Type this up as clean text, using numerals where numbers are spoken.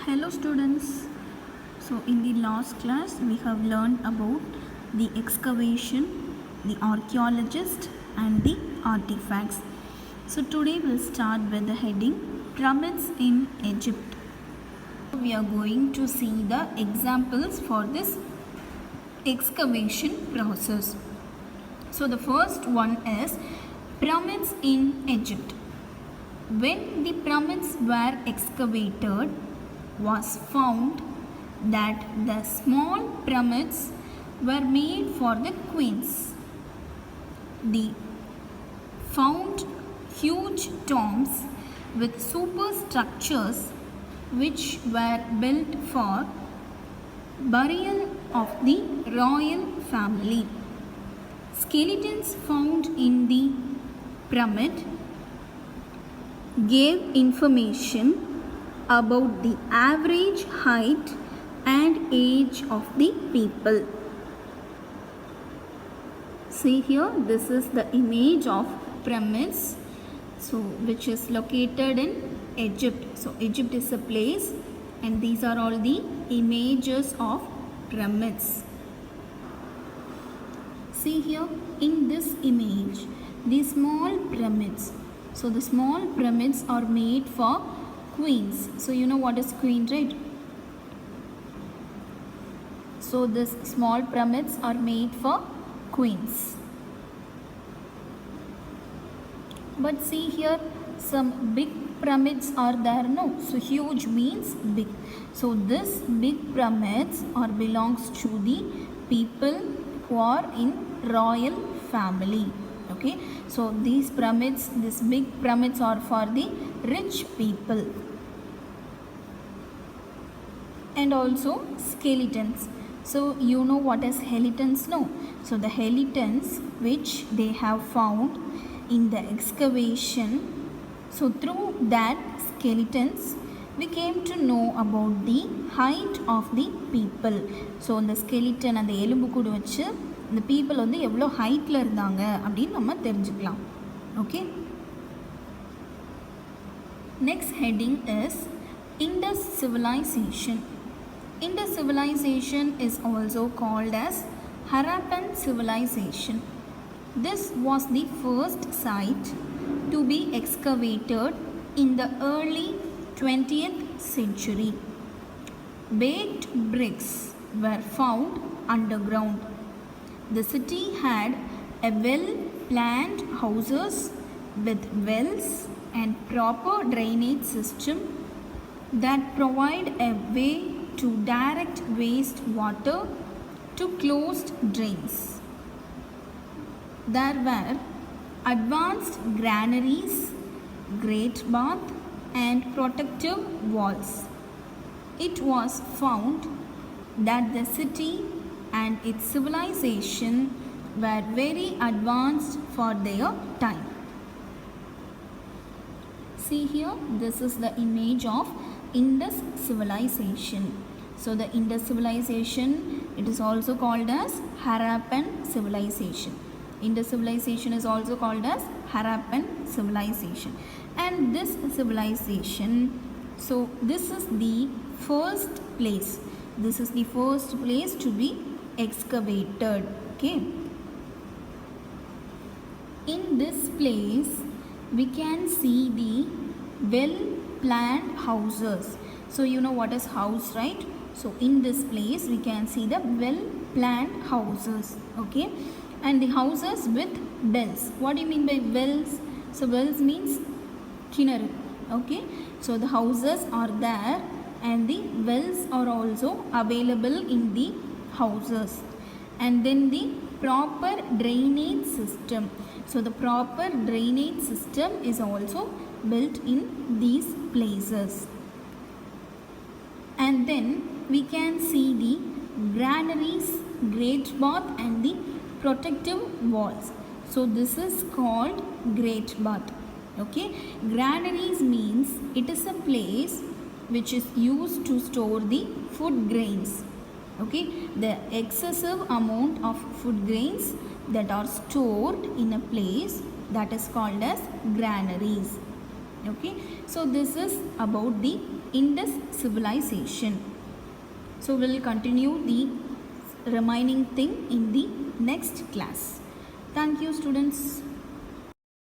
Hello students. So in the last class we have learned about the excavation, the archaeologist and the artifacts. So today we'll start with the heading Pyramids in Egypt. We are going to see the examples for this excavation process. So the first one is pyramids in Egypt. When the pyramids were excavated, was found that the small pyramids were made for the queens. They found huge tombs with superstructures which were built for burial of the royal family. Skeletons found in the pyramid gave information about the average height and age of the people. See here, this is the image of pyramids, which is located in Egypt. So Egypt is a place and these are all the images of pyramids. See here in this image, the small pyramids. So the small pyramids are made for queens. So you know what is queen, right? So these small pyramids are made for queens. But see here, some big pyramids are there, no? So huge means big. So this big pyramids belongs to the people who are in royal family. Okay, so these big pyramids are for the rich people. And also skeletons. So you know what is skeletons, no? So the skeletons which they have found in the excavation, so through that skeletons we came to know about the height of the people. So the skeleton and the எலும்பு கூடு வச்சு the people வந்து எவ்வளோ ஹைட்டில் இருந்தாங்க அப்படின்னு நம்ம தெரிஞ்சுக்கலாம். Okay, next heading is Indus civilization. Indus civilization is also called as Harappan civilization. This was the first site to be excavated in the early 20th century. Baked bricks were found underground. The city had a well-planned houses with wells and proper drainage system that provide a way to direct wastewater to closed drains. There were advanced granaries, great bath and protective walls. It was found that the city and its civilization were very advanced for their time. See here, this is the image of Indus civilization. So the Indus civilization, it is also called as Harappan civilization. Indus civilization is also called as Harappan civilization. And this civilization, so this is the first place. This is the first place to be excavated. Okay, in this place we can see the well planned houses. So you know what is house, right? So in this place we can see the well planned houses. Okay, and the houses with bells. What do you mean by wells? So wells means kinaru. Okay, so the houses are there and the wells are also available in the houses. And then the proper drainage system. So the proper drainage system is also built in these places. And then we can see the granaries, great bath and the protective walls. So this is called great bath. Okay, granaries means it is a place which is used to store the food grains. Okay, the excessive amount of food grains that are stored in a place, that is called as granaries. Okay, so this is about the Indus civilization. So we'll continue the remaining thing in the next class. Thank you, students.